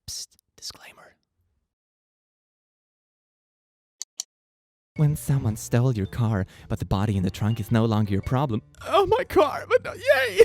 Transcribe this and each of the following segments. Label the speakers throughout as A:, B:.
A: Psst, disclaimer. When someone stole your car, but the body in the trunk is no longer your problem. Oh, my car, but no, yay!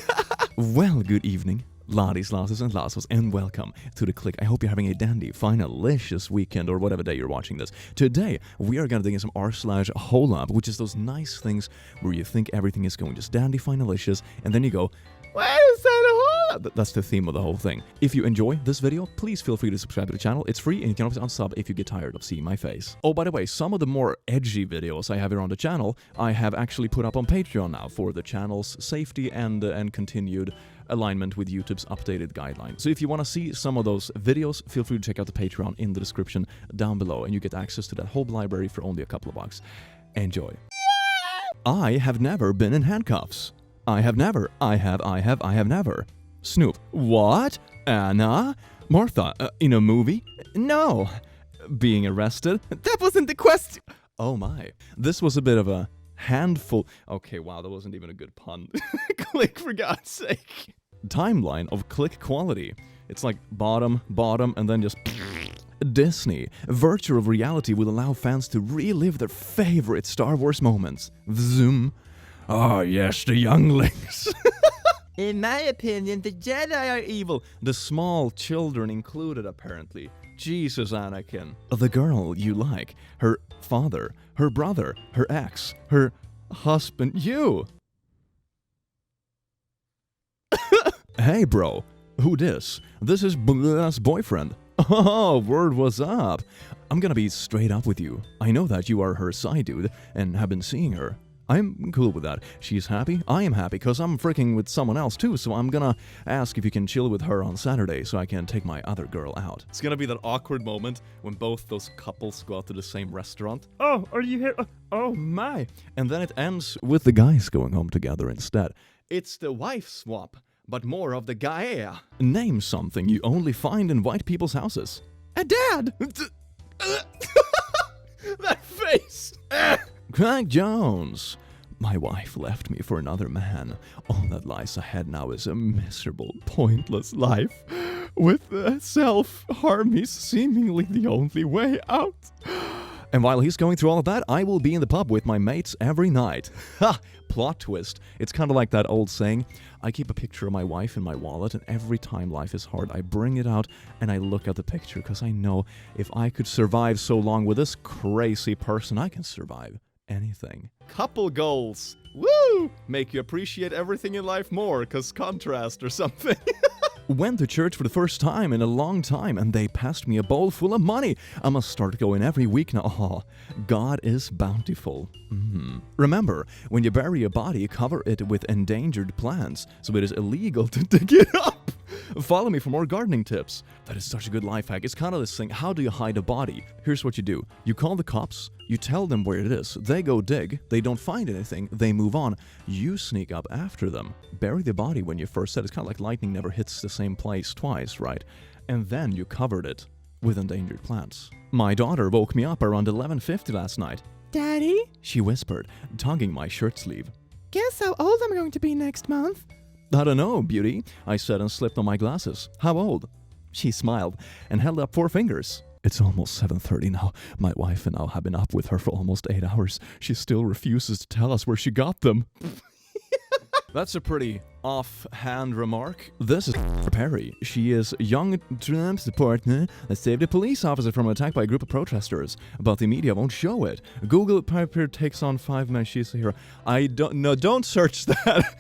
A: Well, good evening, laddies, lasses, and lassos, and welcome to The Click. I hope you're having a dandy, finalicious weekend, or whatever day you're watching this. Today, we are gonna dig in some r/HolUp, which is those nice things where you think everything is going just dandy, finalicious, and then you go, why is that a HolUp? That's the theme of the whole thing. If you enjoy this video, please feel free to subscribe to the channel. It's free, and you can always unsub if you get tired of seeing my face. Oh, by the way, some of the more edgy videos I have here on the channel, I have actually put up on Patreon now for the channel's safety and continued alignment with YouTube's updated guidelines. So if you want to see some of those videos, feel free to check out the Patreon in the description down below, and you get access to that whole library for only a couple of bucks. Enjoy. I have never been in handcuffs. I have never. I have never. Snoop. What? Anna? Martha, in a movie? No. Being arrested? That wasn't the question. Oh my. This was a bit of a handful. Okay, wow, that wasn't even a good pun. Click, for God's sake. Timeline of click quality. It's like bottom, and then just... Disney. Virtual reality will allow fans to relive their favorite Star Wars moments. Zoom. Oh yes, the younglings. In my opinion, the Jedi are evil. The small children included, apparently. Jesus, Anakin. The girl you like. Her father. Her brother. Her ex. Her husband. You. Hey, bro. Who dis? This is Bla's boyfriend. Oh, word was up. I'm gonna be straight up with you. I know that you are her side dude and have been seeing her. I'm cool with that. She's happy. I am happy because I'm freaking with someone else too, so I'm gonna ask if you can chill with her on Saturday so I can take my other girl out. It's gonna be that awkward moment when both those couples go out to the same restaurant. Oh, are you here? Oh my. And then it ends with the guys going home together instead. It's the wife swap, but more of the guy. Name something you only find in white people's houses. A dad! That face! Craig Jones. My wife left me for another man. All that lies ahead now is a miserable, pointless life, with self-harm is seemingly the only way out. And while he's going through all of that, I will be in the pub with my mates every night. Ha! Plot twist. It's kind of like that old saying, I keep a picture of my wife in my wallet, and every time life is hard, I bring it out and I look at the picture, because I know if I could survive so long with this crazy person, I can survive anything. Couple goals. Woo! Make you appreciate everything in life more, because contrast or something. Went to church for the first time in a long time, and they passed me a bowl full of money. I must start going every week now. Oh, God is bountiful. Remember, when you bury a body, cover it with endangered plants, so it is illegal to dig it up. Follow me for more gardening tips. That is such a good life hack. It's kind of this thing, how do you hide a body? Here's what you do. You call the cops, you tell them where it is, they go dig, they don't find anything, they move on, you sneak up after them. Bury the body when you first said it's kind of like lightning never hits the same place twice, right? And then you covered it with endangered plants. My daughter woke me up around 11:50 last night. Daddy? She whispered, tugging my shirt sleeve. Guess how old I'm going to be next month? I don't know, beauty, I said and slipped on my glasses. How old? She smiled and held up 4 fingers. It's almost 7:30 now. My wife and I have been up with her for almost 8 hours. She still refuses to tell us where she got them. That's a pretty offhand remark. This is Perry. She is young Trump's partner that saved a police officer from an attack by a group of protesters, but the media won't show it. Google Piper takes on 5 men. She's a hero. Don't search that.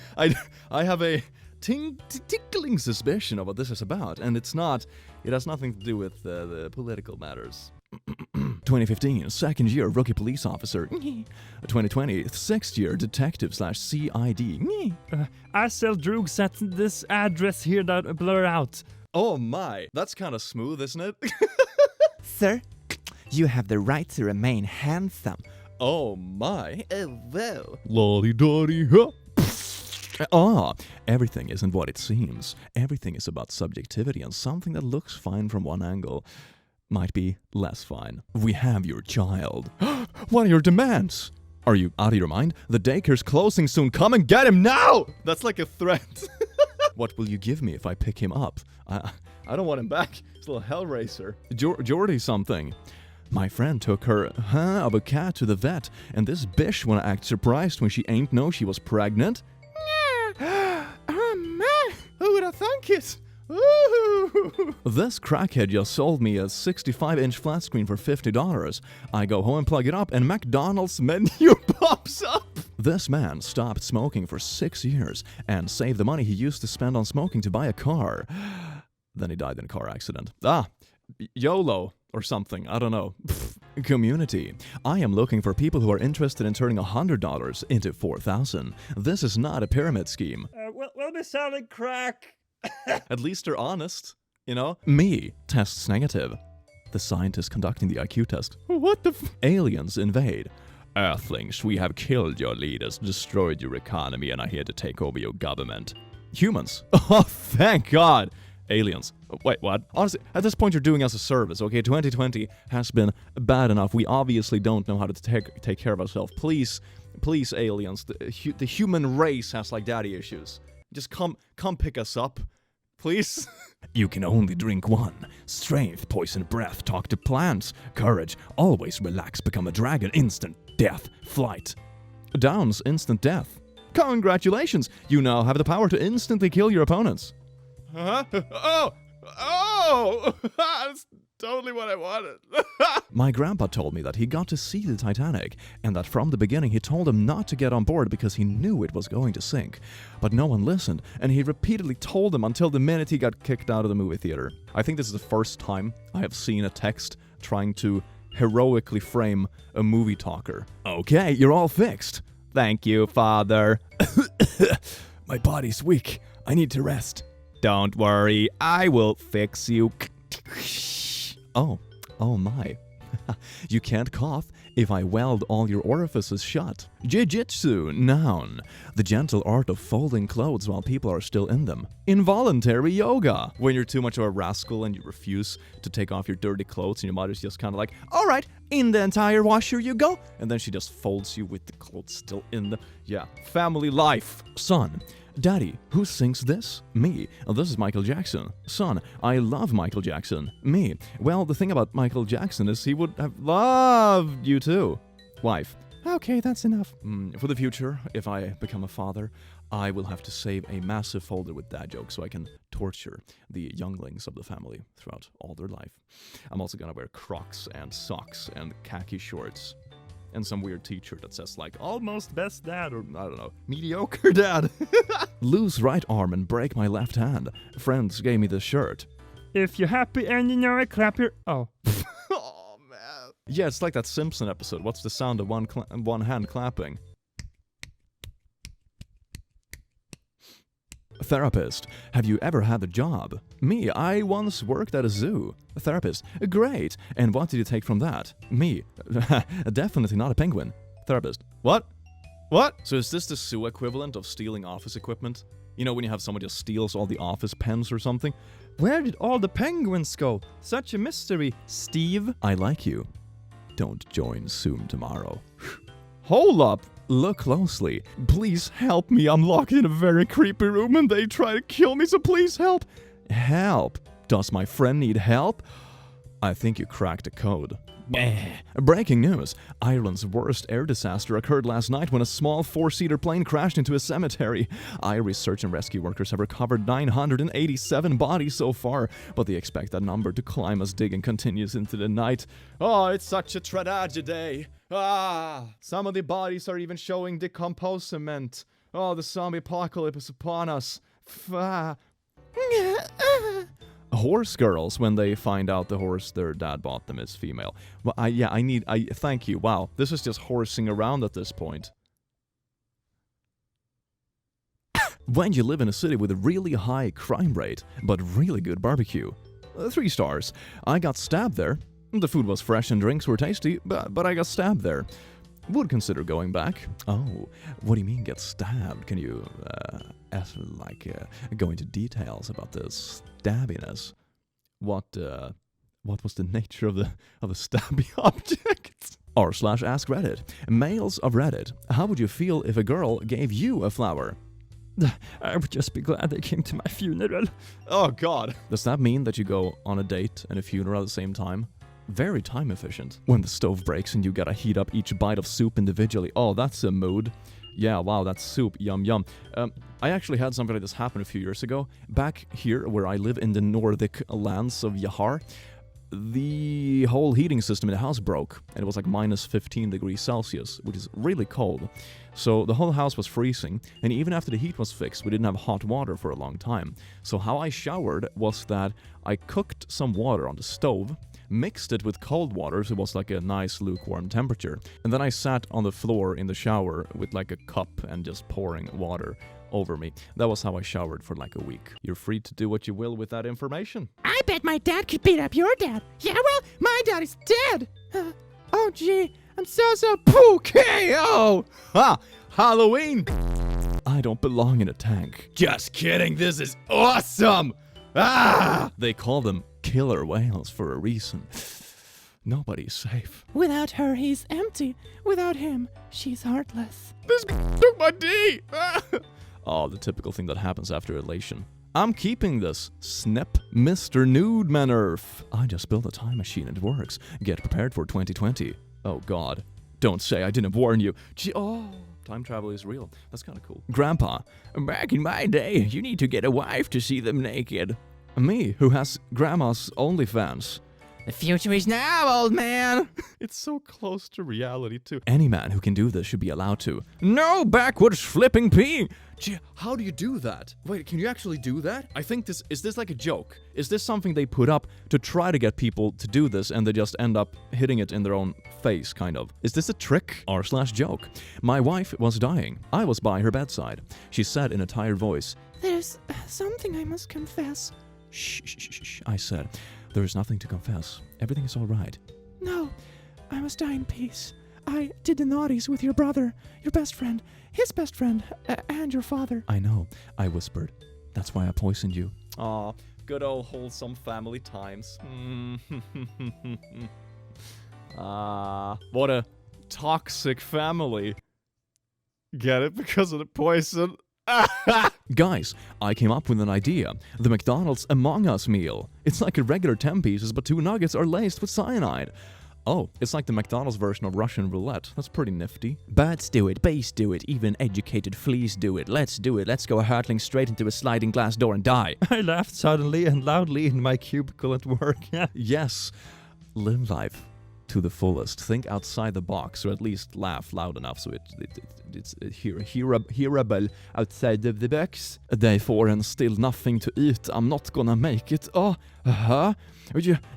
A: I have a tickling suspicion of what this is about, and it has nothing to do with the political matters. 2015, second year rookie police officer. 2020, 6th year detective /CID.
B: I sell drugs at this address here that blur out.
A: Oh my, that's kind of smooth, isn't it?
C: Sir, you have the right to remain handsome.
A: Oh my.
C: Oh, whoa.
A: Lottie-dottie, huh? Ah, everything isn't what it seems. Everything is about subjectivity, and something that looks fine from one angle might be less fine. We have your child. What are your demands? Are you out of your mind? The daycare's closing soon. Come and get him now! That's like a threat. What will you give me if I pick him up? I don't want him back. It's a little hellraiser. Jordy something. My friend took her of a cat to the vet, and this bitch wanna act surprised when she ain't know she was pregnant. Oh man, who would have thunk it? Ooh. This crackhead just sold me a 65-inch flat screen for $50. I go home and plug it up, and McDonald's menu pops up. This man stopped smoking for 6 years and saved the money he used to spend on smoking to buy a car. Then he died in a car accident. YOLO or something, I don't know. Community. I am looking for people who are interested in turning $100 into $4,000. This is not a pyramid scheme.
B: We'll be selling crack.
A: At least they're honest, you know? Me tests negative. The scientist conducting the IQ test. What the Aliens invade. Earthlings, we have killed your leaders, destroyed your economy, and are here to take over your government. Humans. Oh, thank God. Aliens. Wait, what? Honestly, at this point you're doing us a service, okay? 2020 has been bad enough. We obviously don't know how to take care of ourselves. Please, aliens. The human race has like daddy issues. Just come pick us up, please. You can only drink one. Strength, poison breath, talk to plants. Courage, always relax, become a dragon, instant death, flight. Downs, instant death. Congratulations, you now have the power to instantly kill your opponents. Huh? Oh! That's totally what I wanted. My grandpa told me that he got to see the Titanic, and that from the beginning he told him not to get on board because he knew it was going to sink. But no one listened, and he repeatedly told them until the minute he got kicked out of the movie theater. I think this is the first time I have seen a text trying to heroically frame a movie talker. Okay, you're all fixed. Thank you, Father. My body's weak. I need to rest. Don't worry, I will fix you. Oh my. You can't cough if I weld all your orifices shut. Jiu-jitsu, noun. The gentle art of folding clothes while people are still in them. Involuntary yoga. When you're too much of a rascal and you refuse to take off your dirty clothes and your mother's just kind of like, all right, in the entire washer you go. And then she just folds you with the clothes still in the, family life. Son. Daddy, who sings this? Me. This is Michael Jackson. Son, I love Michael Jackson. Me. Well, the thing about Michael Jackson is he would have loved you too. Wife. Okay, that's enough. For the future, if I become a father, I will have to save a massive folder with dad jokes so I can torture the younglings of the family throughout all their life. I'm also gonna wear Crocs and socks and khaki shorts. And some weird t-shirt that says like, almost best dad, or I don't know, mediocre dad. Lose right arm and break my left hand. Friends gave me this shirt.
B: If you're happy and you know it, clap your... Oh.
A: Oh, man. Yeah, it's like that Simpson episode. What's the sound of one hand clapping? Therapist. Have you ever had a job? Me. I once worked at a zoo. Therapist. Great. And what did you take from that? Me. Definitely not a penguin. Therapist. What? So is this the zoo equivalent of stealing office equipment? You know, when you have someone just steals all the office pens or something? Where did all the penguins go? Such a mystery, Steve. I like you. Don't join Zoom tomorrow. HolUp. Look closely. Please help me. I'm locked in a very creepy room and they try to kill me, so please help. Help. Does my friend need help? I think you cracked a code. Breaking news. Ireland's worst air disaster occurred last night when a small 4-seater plane crashed into a cemetery. Irish search and rescue workers have recovered 987 bodies so far, but they expect that number to climb as digging continues into the night. Oh, it's such a tragedy. Some of the bodies are even showing decomposement. Oh, the zombie apocalypse is upon us. Horse girls, when they find out the horse their dad bought them is female. Well, thank you. Wow, this is just horsing around at this point. When you live in a city with a really high crime rate, but really good barbecue. 3 stars. I got stabbed there. The food was fresh and drinks were tasty, but I got stabbed there. Would consider going back. Oh, what do you mean get stabbed? Can you, go into details about this stabbiness? What was the nature of the stabby object? r/ask Reddit. Males of Reddit. How would you feel if a girl gave you a flower?
B: I would just be glad they came to my funeral.
A: Oh god. Does that mean that you go on a date and a funeral at the same time? Very time efficient. When the stove breaks and you gotta heat up each bite of soup individually. Oh, that's a mood. Yeah, wow, that's soup. Yum, yum. I actually had something like this happen a few years ago. Back here, where I live in the Nordic lands of Jahar, the whole heating system in the house broke, and it was like minus 15 degrees Celsius, which is really cold. So the whole house was freezing, and even after the heat was fixed, we didn't have hot water for a long time. So how I showered was that I cooked some water on the stove, mixed it with cold water so it was like a nice lukewarm temperature, and then I sat on the floor in the shower with like a cup and just pouring water over me. That was how I showered for like a week. You're free to do what you will with that information.
D: I bet my dad could beat up your dad. Yeah, well, my dad is dead. Oh, gee, I'm so poo KO.
A: Ha! Halloween! I don't belong in a tank. Just kidding, this is awesome! Ah! They call them killer whales for a reason. Nobody's safe.
D: Without her, he's empty. Without him, she's heartless.
A: This took my D! Oh, the typical thing that happens after elation. I'm keeping this. Snip, Mr. Nude Manerf. I just built a time machine and it works. Get prepared for 2020. Oh god. Don't say I didn't warn you. Gee, oh, time travel is real. That's kind of cool. Grandpa, back in my day, you need to get a wife to see them naked. Me, who has grandma's OnlyFans.
D: The future is now, old man.
A: It's so close to reality, too. Any man who can do this should be allowed to. No backwards flipping peeing. Gee, how do you do that? Wait, can you actually do that? I think is this like a joke? Is this something they put up to try to get people to do this and they just end up hitting it in their own face, kind of? Is this a trick r/joke? My wife was dying. I was by her bedside. She said in a tired voice,
D: There's something I must confess.
A: Shh, shh, shh, shh, I said. There is nothing to confess. Everything is all right.
D: No, I must die in peace. I did the naughties with your brother, your best friend, his best friend, and your father.
A: I know, I whispered. That's why I poisoned you. Aw, good old wholesome family times. What a toxic family. Get it? Because of the poison? Guys, I came up with an idea. The McDonald's Among Us meal. It's like a regular 10 pieces, but 2 nuggets are laced with cyanide. Oh, it's like the McDonald's version of Russian roulette. That's pretty nifty.
C: Birds do it, bees do it, even educated fleas do it. Let's do it. Let's go hurtling straight into a sliding glass door and die.
B: I laughed suddenly and loudly in my cubicle at work.
A: Yes. Live life to the fullest. Think outside the box, or at least laugh loud enough so it's hearable outside of the box. Day 4 and still nothing to eat. I'm not gonna make it. Oh,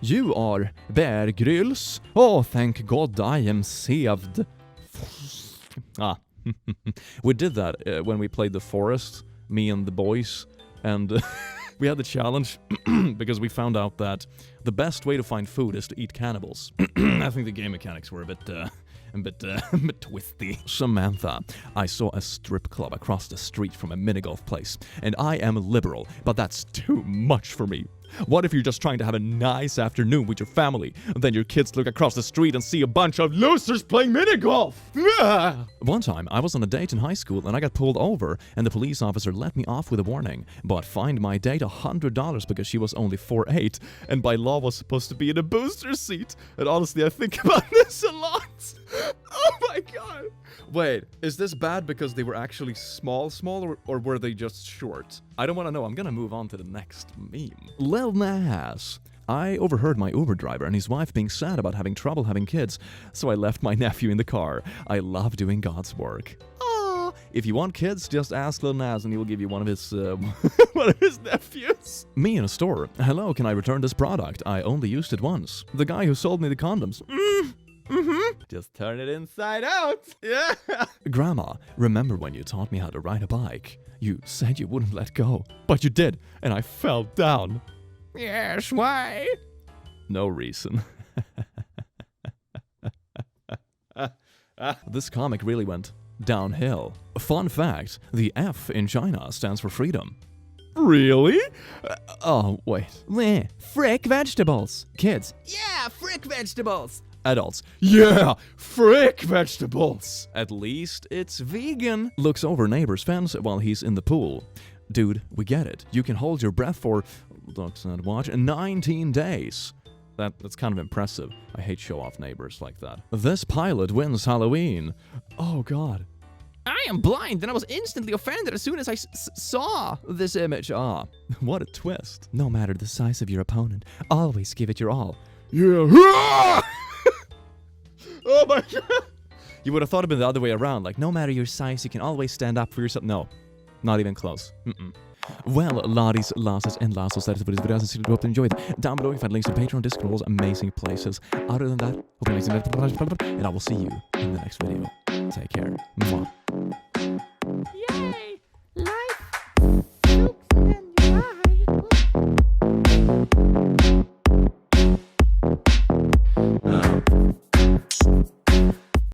A: you are Bear Grylls. Oh, thank God I am saved. We did that when we played The Forest, me and the boys, and we had the challenge because we found out that the best way to find food is to eat cannibals. I think the game mechanics were a bit twisty. Samantha, I saw a strip club across the street from a minigolf place, and I am liberal, but that's too much for me. What if you're just trying to have a nice afternoon with your family, and then your kids look across the street and see a bunch of losers playing minigolf? One time, I was on a date in high school and I got pulled over, and the police officer let me off with a warning, but fined my date $100 because she was only 4'8", and by law was supposed to be in a booster seat. And honestly, I think about this a lot. Oh my god. Wait, is this bad because they were actually small, or were they just short? I don't want to know. I'm gonna move on to the next meme. Lil Nas. I overheard my Uber driver and his wife being sad about having trouble having kids, so I left my nephew in the car. I love doing God's work. Oh, if you want kids, just ask Lil Nas and he will give you one of his one of his nephews. Me in a store. Hello, can I return this product? I only used it once. The guy who sold me the condoms. Just turn it inside out. Yeah. Grandma, remember when you taught me how to ride a bike? You said you wouldn't let go, but you did, and I fell down. Yes, why? No reason. This comic really went downhill. Fun fact, the F in China stands for freedom. Really? Oh, wait.
C: Frick vegetables.
A: Kids,
C: Yeah, frick vegetables.
A: Adults, yeah, frick vegetables. At least it's vegan. Looks over neighbor's fence while he's in the pool. Dude, we get it. You can hold your breath for, looks at watch, 19 days. That's kind of impressive. I hate show-off neighbors like that. This pilot wins Halloween. Oh, God.
C: I am blind, and I was instantly offended as soon as I saw this image.
A: Ah, what a twist.
C: No matter the size of your opponent, always give it your all.
A: Yeah. Oh my God. You would have thought it'd been the other way around. Like, no matter your size, you can always stand up for yourself. No, not even close. Well, Lotties, Lasses, and Lassos, that is for this video. I hope you enjoyed. Down below, you can find links to Patreon, Discord, all those amazing places. Other than that, hope you amazing, and I will see you in the next video. Take care. Mwah.